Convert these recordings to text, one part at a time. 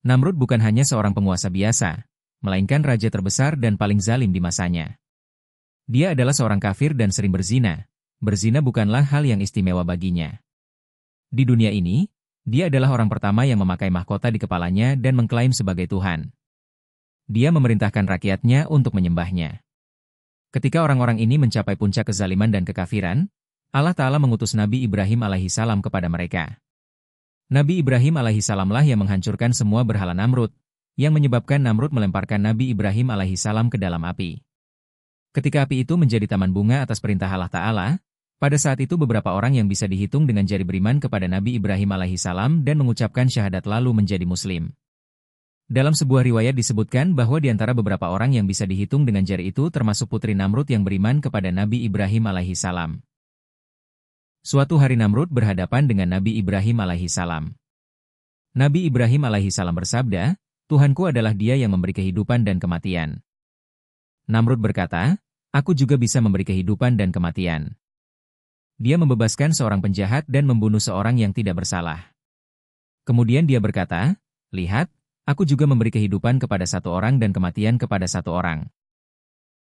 Namrud bukan hanya seorang penguasa biasa, melainkan raja terbesar dan paling zalim di masanya. Dia adalah seorang kafir dan sering berzina. Berzina bukanlah hal yang istimewa baginya. Di dunia ini, dia adalah orang pertama yang memakai mahkota di kepalanya dan mengklaim sebagai Tuhan. Dia memerintahkan rakyatnya untuk menyembahnya. Ketika orang-orang ini mencapai puncak kezaliman dan kekafiran, Allah Ta'ala mengutus Nabi Ibrahim alaihissalam kepada mereka. Nabi Ibrahim alaihissalamlah yang menghancurkan semua berhala Namrud, yang menyebabkan Namrud melemparkan Nabi Ibrahim alaihissalam ke dalam api. Ketika api itu menjadi taman bunga atas perintah Allah Ta'ala, pada saat itu beberapa orang yang bisa dihitung dengan jari beriman kepada Nabi Ibrahim alaihissalam dan mengucapkan syahadat lalu menjadi Muslim. Dalam sebuah riwayat disebutkan bahwa di antara beberapa orang yang bisa dihitung dengan jari itu termasuk putri Namrud yang beriman kepada Nabi Ibrahim alaihissalam. Suatu hari Namrud berhadapan dengan Nabi Ibrahim alaihissalam. Nabi Ibrahim alaihissalam bersabda, "Tuhanku adalah Dia yang memberi kehidupan dan kematian." Namrud berkata, "Aku juga bisa memberi kehidupan dan kematian." Dia membebaskan seorang penjahat dan membunuh seorang yang tidak bersalah. Kemudian dia berkata, "Lihat, aku juga memberi kehidupan kepada satu orang dan kematian kepada satu orang."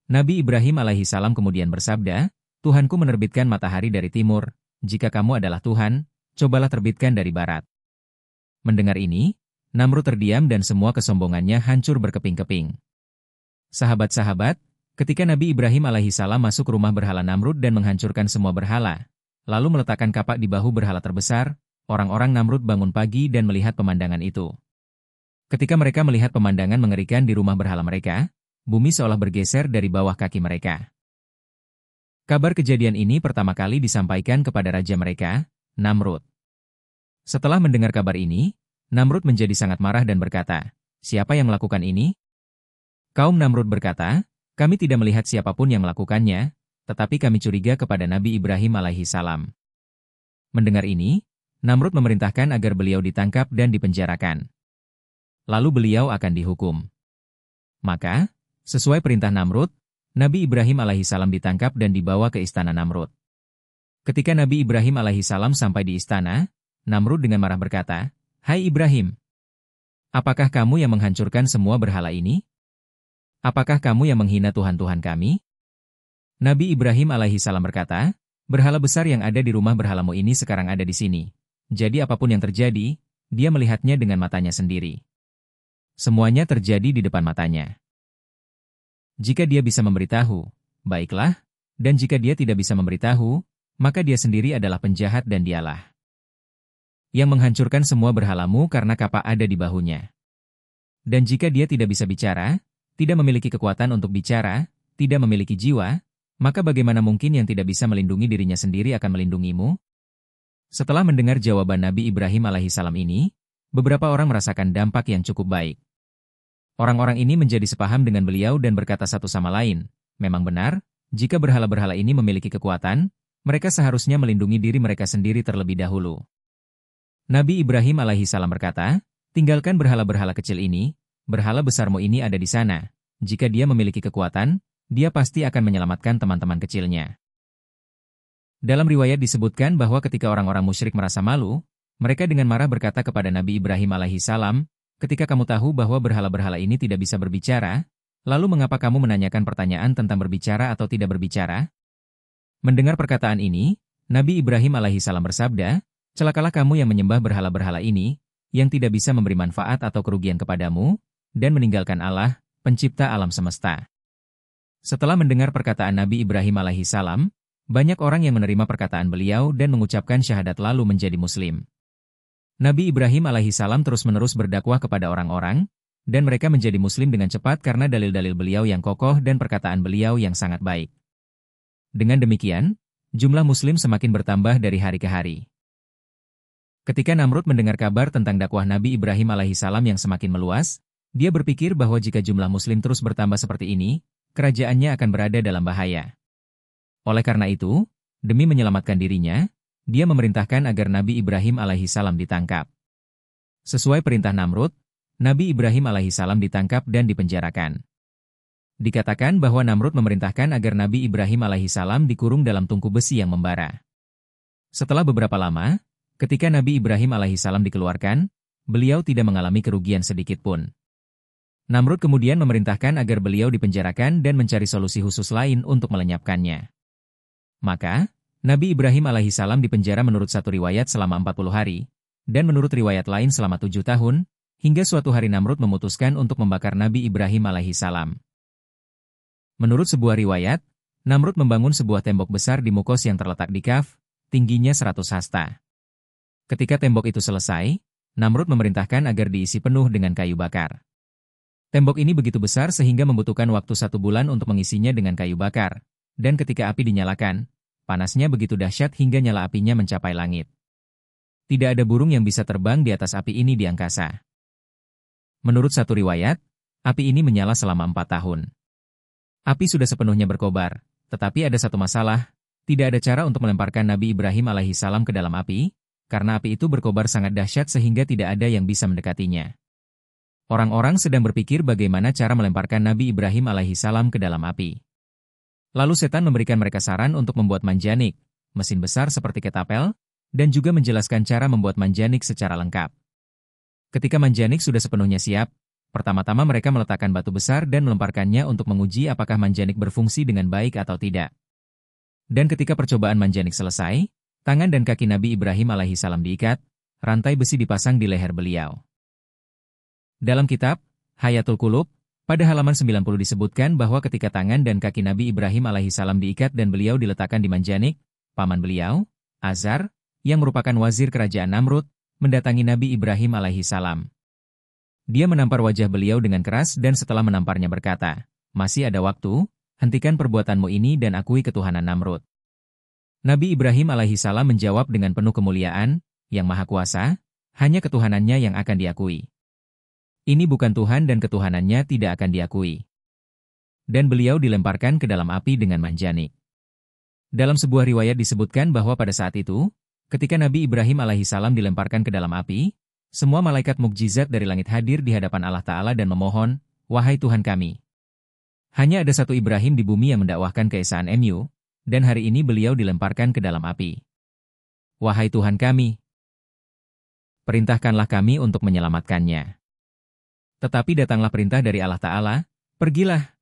Nabi Ibrahim alaihissalam kemudian bersabda, "Tuhanku menerbitkan matahari dari timur. Jika kamu adalah Tuhan, cobalah terbitkan dari barat." Mendengar ini, Namrud terdiam dan semua kesombongannya hancur berkeping-keping. Sahabat-sahabat, ketika Nabi Ibrahim alaihissalam masuk ke rumah berhala Namrud dan menghancurkan semua berhala, lalu meletakkan kapak di bahu berhala terbesar, orang-orang Namrud bangun pagi dan melihat pemandangan itu. Ketika mereka melihat pemandangan mengerikan di rumah berhala mereka, bumi seolah bergeser dari bawah kaki mereka. Kabar kejadian ini pertama kali disampaikan kepada raja mereka, Namrud. Setelah mendengar kabar ini, Namrud menjadi sangat marah dan berkata, "Siapa yang melakukan ini?" Kaum Namrud berkata, "Kami tidak melihat siapapun yang melakukannya, tetapi kami curiga kepada Nabi Ibrahim alaihissalam." Mendengar ini, Namrud memerintahkan agar beliau ditangkap dan dipenjarakan. Lalu beliau akan dihukum. Maka, sesuai perintah Namrud, Nabi Ibrahim alaihissalam ditangkap dan dibawa ke istana Namrud. Ketika Nabi Ibrahim alaihissalam sampai di istana, Namrud dengan marah berkata, "Hai Ibrahim, apakah kamu yang menghancurkan semua berhala ini? Apakah kamu yang menghina Tuhan-Tuhan kami?" Nabi Ibrahim alaihissalam berkata, "Berhala besar yang ada di rumah berhalamu ini sekarang ada di sini. Jadi apapun yang terjadi, dia melihatnya dengan matanya sendiri. Semuanya terjadi di depan matanya. Jika dia bisa memberitahu, baiklah, dan jika dia tidak bisa memberitahu, maka dia sendiri adalah penjahat dan dialah yang menghancurkan semua berhalamu karena kapak ada di bahunya. Dan jika dia tidak bisa bicara, tidak memiliki kekuatan untuk bicara, tidak memiliki jiwa, maka bagaimana mungkin yang tidak bisa melindungi dirinya sendiri akan melindungimu?" Setelah mendengar jawaban Nabi Ibrahim alaihissalam ini, beberapa orang merasakan dampak yang cukup baik. Orang-orang ini menjadi sepaham dengan beliau dan berkata satu sama lain, "Memang benar, jika berhala-berhala ini memiliki kekuatan, mereka seharusnya melindungi diri mereka sendiri terlebih dahulu." Nabi Ibrahim alaihissalam berkata, "Tinggalkan berhala-berhala kecil ini, berhala besarmu ini ada di sana. Jika dia memiliki kekuatan, dia pasti akan menyelamatkan teman-teman kecilnya." Dalam riwayat disebutkan bahwa ketika orang-orang musyrik merasa malu, mereka dengan marah berkata kepada Nabi Ibrahim alaihissalam, "Ketika kamu tahu bahwa berhala-berhala ini tidak bisa berbicara, lalu mengapa kamu menanyakan pertanyaan tentang berbicara atau tidak berbicara?" Mendengar perkataan ini, Nabi Ibrahim alaihissalam bersabda, "Celakalah kamu yang menyembah berhala-berhala ini, yang tidak bisa memberi manfaat atau kerugian kepadamu, dan meninggalkan Allah, pencipta alam semesta." Setelah mendengar perkataan Nabi Ibrahim alaihissalam, banyak orang yang menerima perkataan beliau dan mengucapkan syahadat lalu menjadi Muslim. Nabi Ibrahim alaihissalam terus-menerus berdakwah kepada orang-orang, dan mereka menjadi Muslim dengan cepat karena dalil-dalil beliau yang kokoh dan perkataan beliau yang sangat baik. Dengan demikian, jumlah Muslim semakin bertambah dari hari ke hari. Ketika Namrud mendengar kabar tentang dakwah Nabi Ibrahim alaihissalam yang semakin meluas, dia berpikir bahwa jika jumlah Muslim terus bertambah seperti ini, kerajaannya akan berada dalam bahaya. Oleh karena itu, demi menyelamatkan dirinya, dia memerintahkan agar Nabi Ibrahim alaihissalam ditangkap. Sesuai perintah Namrud, Nabi Ibrahim alaihissalam ditangkap dan dipenjarakan. Dikatakan bahwa Namrud memerintahkan agar Nabi Ibrahim alaihissalam dikurung dalam tungku besi yang membara. Setelah beberapa lama, ketika Nabi Ibrahim alaihissalam dikeluarkan, beliau tidak mengalami kerugian sedikit pun. Namrud kemudian memerintahkan agar beliau dipenjarakan dan mencari solusi khusus lain untuk melenyapkannya. Maka, Nabi Ibrahim alaihissalam dipenjara menurut satu riwayat selama 40 hari, dan menurut riwayat lain selama 7 tahun, hingga suatu hari Namrud memutuskan untuk membakar Nabi Ibrahim alaihissalam. Menurut sebuah riwayat, Namrud membangun sebuah tembok besar di Mukos yang terletak di Kaf, tingginya 100 hasta. Ketika tembok itu selesai, Namrud memerintahkan agar diisi penuh dengan kayu bakar. Tembok ini begitu besar sehingga membutuhkan waktu 1 bulan untuk mengisinya dengan kayu bakar, dan ketika api dinyalakan, panasnya begitu dahsyat hingga nyala apinya mencapai langit. Tidak ada burung yang bisa terbang di atas api ini di angkasa. Menurut satu riwayat, api ini menyala selama 4 tahun. Api sudah sepenuhnya berkobar, tetapi ada satu masalah, tidak ada cara untuk melemparkan Nabi Ibrahim alaihissalam ke dalam api, karena api itu berkobar sangat dahsyat sehingga tidak ada yang bisa mendekatinya. Orang-orang sedang berpikir bagaimana cara melemparkan Nabi Ibrahim alaihissalam ke dalam api. Lalu setan memberikan mereka saran untuk membuat manjanik, mesin besar seperti ketapel, dan juga menjelaskan cara membuat manjanik secara lengkap. Ketika manjanik sudah sepenuhnya siap, pertama-tama mereka meletakkan batu besar dan melemparkannya untuk menguji apakah manjanik berfungsi dengan baik atau tidak. Dan ketika percobaan manjanik selesai, tangan dan kaki Nabi Ibrahim alaihissalam diikat, rantai besi dipasang di leher beliau. Dalam kitab Hayatul Qulub, pada halaman 90 disebutkan bahwa ketika tangan dan kaki Nabi Ibrahim alaihissalam diikat dan beliau diletakkan di manjanik, paman beliau, Azar, yang merupakan wazir kerajaan Namrud, mendatangi Nabi Ibrahim alaihissalam. Dia menampar wajah beliau dengan keras dan setelah menamparnya berkata, "Masih ada waktu, hentikan perbuatanmu ini dan akui ketuhanan Namrud." Nabi Ibrahim alaihissalam menjawab dengan penuh kemuliaan, "Yang Maha Kuasa, hanya ketuhanannya yang akan diakui. Ini bukan Tuhan dan ketuhanannya tidak akan diakui." Dan beliau dilemparkan ke dalam api dengan manjanik. Dalam sebuah riwayat disebutkan bahwa pada saat itu, ketika Nabi Ibrahim alaihissalam dilemparkan ke dalam api, semua malaikat mukjizat dari langit hadir di hadapan Allah Ta'ala dan memohon, "Wahai Tuhan kami." Hanya ada satu Ibrahim di bumi yang mendakwahkan keesaan MU, dan hari ini beliau dilemparkan ke dalam api. "Wahai Tuhan kami, perintahkanlah kami untuk menyelamatkannya." Tetapi datanglah perintah dari Allah Ta'ala, "Pergilah.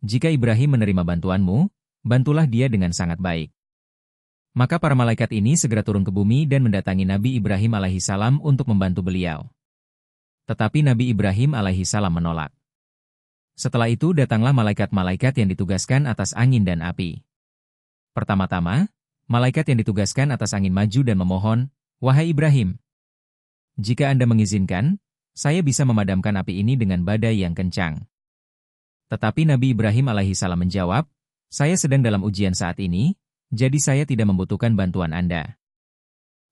Jika Ibrahim menerima bantuanmu, bantulah dia dengan sangat baik." Maka para malaikat ini segera turun ke bumi dan mendatangi Nabi Ibrahim alaihissalam untuk membantu beliau. Tetapi Nabi Ibrahim alaihissalam menolak. Setelah itu datanglah malaikat-malaikat yang ditugaskan atas angin dan api. Pertama-tama, malaikat yang ditugaskan atas angin maju dan memohon, "Wahai Ibrahim, jika Anda mengizinkan, saya bisa memadamkan api ini dengan badai yang kencang." Tetapi Nabi Ibrahim alaihissalam menjawab, "Saya sedang dalam ujian saat ini, jadi saya tidak membutuhkan bantuan Anda."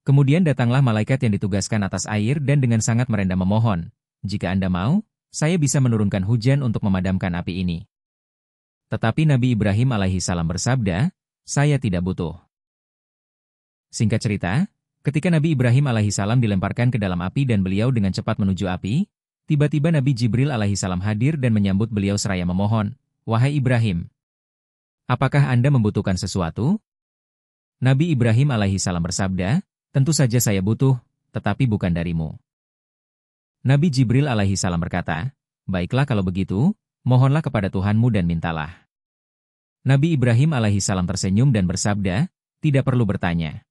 Kemudian datanglah malaikat yang ditugaskan atas air dan dengan sangat merendah memohon, "Jika Anda mau, saya bisa menurunkan hujan untuk memadamkan api ini." Tetapi Nabi Ibrahim alaihissalam bersabda, "Saya tidak butuh." Singkat cerita, ketika Nabi Ibrahim alaihissalam dilemparkan ke dalam api dan beliau dengan cepat menuju api, tiba-tiba Nabi Jibril alaihissalam hadir dan menyambut beliau seraya memohon, "Wahai Ibrahim, apakah Anda membutuhkan sesuatu?" Nabi Ibrahim alaihissalam bersabda, "Tentu saja saya butuh, tetapi bukan darimu." Nabi Jibril alaihissalam berkata, "Baiklah kalau begitu, mohonlah kepada Tuhanmu dan mintalah." Nabi Ibrahim alaihissalam tersenyum dan bersabda, "Tidak perlu bertanya.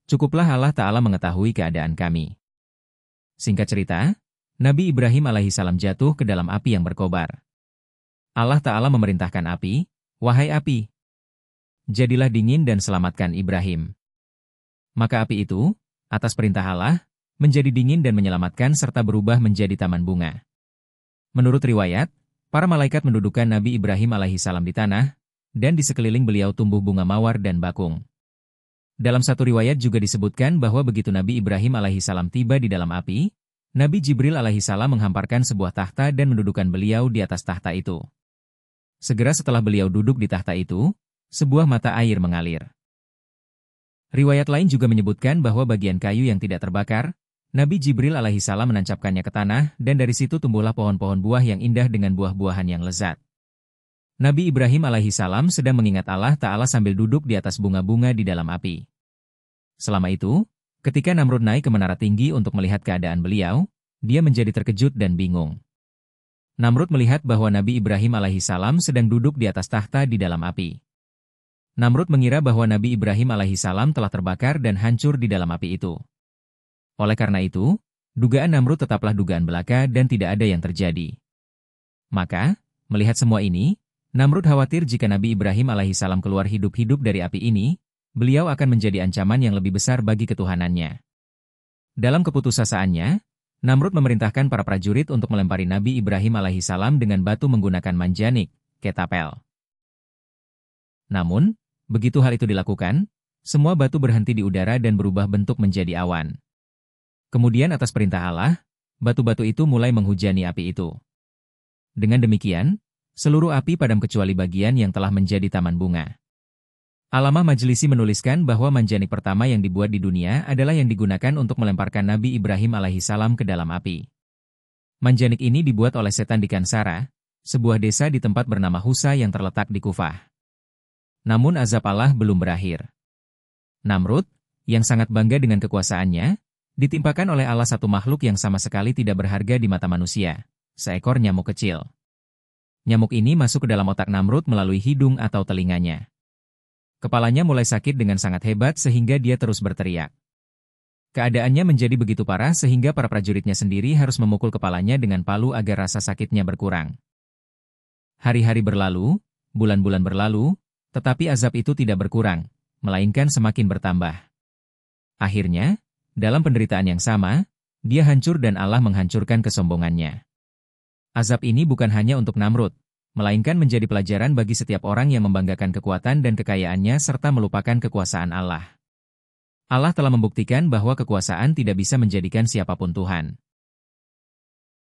Cukuplah Allah Ta'ala mengetahui keadaan kami." Singkat cerita, Nabi Ibrahim alaihissalam jatuh ke dalam api yang berkobar. Allah Ta'ala memerintahkan api, "Wahai api, jadilah dingin dan selamatkan Ibrahim." Maka api itu, atas perintah Allah, menjadi dingin dan menyelamatkan serta berubah menjadi taman bunga. Menurut riwayat, para malaikat mendudukkan Nabi Ibrahim alaihissalam di tanah, dan di sekeliling beliau tumbuh bunga mawar dan bakung. Dalam satu riwayat juga disebutkan bahwa begitu Nabi Ibrahim alaihissalam tiba di dalam api, Nabi Jibril alaihissalam menghamparkan sebuah takhta dan mendudukkan beliau di atas takhta itu. Segera setelah beliau duduk di takhta itu, sebuah mata air mengalir. Riwayat lain juga menyebutkan bahwa bagian kayu yang tidak terbakar, Nabi Jibril alaihissalam menancapkannya ke tanah dan dari situ tumbuhlah pohon-pohon buah yang indah dengan buah-buahan yang lezat. Nabi Ibrahim alaihissalam sedang mengingat Allah Ta'ala sambil duduk di atas bunga-bunga di dalam api. Selama itu, Ketika Namrud naik ke menara tinggi untuk melihat keadaan beliau, dia menjadi terkejut dan bingung. Namrud melihat bahwa Nabi Ibrahim alaihissalam sedang duduk di atas tahta di dalam api. Namrud mengira bahwa Nabi Ibrahim alaihissalam telah terbakar dan hancur di dalam api itu. Oleh karena itu, dugaan Namrud tetaplah dugaan belaka dan tidak ada yang terjadi. Maka, melihat semua ini, Namrud khawatir jika Nabi Ibrahim alaihissalam keluar hidup-hidup dari api ini, beliau akan menjadi ancaman yang lebih besar bagi ketuhanannya. Dalam keputusasaan-nya, Namrud memerintahkan para prajurit untuk melempari Nabi Ibrahim alaihissalam dengan batu menggunakan manjanik, ketapel. Namun, begitu hal itu dilakukan, semua batu berhenti di udara dan berubah bentuk menjadi awan. Kemudian atas perintah Allah, batu-batu itu mulai menghujani api itu. Dengan demikian, seluruh api padam kecuali bagian yang telah menjadi taman bunga. Alamah Majlisi menuliskan bahwa manjanik pertama yang dibuat di dunia adalah yang digunakan untuk melemparkan Nabi Ibrahim alaihissalam ke dalam api. Manjanik ini dibuat oleh setan di Kansara, sebuah desa di tempat bernama Husa yang terletak di Kufah. Namun azab Allah belum berakhir. Namrud, yang sangat bangga dengan kekuasaannya, ditimpakan oleh Allah satu makhluk yang sama sekali tidak berharga di mata manusia, seekor nyamuk kecil. Nyamuk ini masuk ke dalam otak Namrud melalui hidung atau telinganya. Kepalanya mulai sakit dengan sangat hebat sehingga dia terus berteriak. Keadaannya menjadi begitu parah sehingga para prajuritnya sendiri harus memukul kepalanya dengan palu agar rasa sakitnya berkurang. Hari-hari berlalu, bulan-bulan berlalu, tetapi azab itu tidak berkurang, melainkan semakin bertambah. Akhirnya, dalam penderitaan yang sama, dia hancur dan Allah menghancurkan kesombongannya. Azab ini bukan hanya untuk Namrud, melainkan menjadi pelajaran bagi setiap orang yang membanggakan kekuatan dan kekayaannya serta melupakan kekuasaan Allah. Allah telah membuktikan bahwa kekuasaan tidak bisa menjadikan siapapun Tuhan.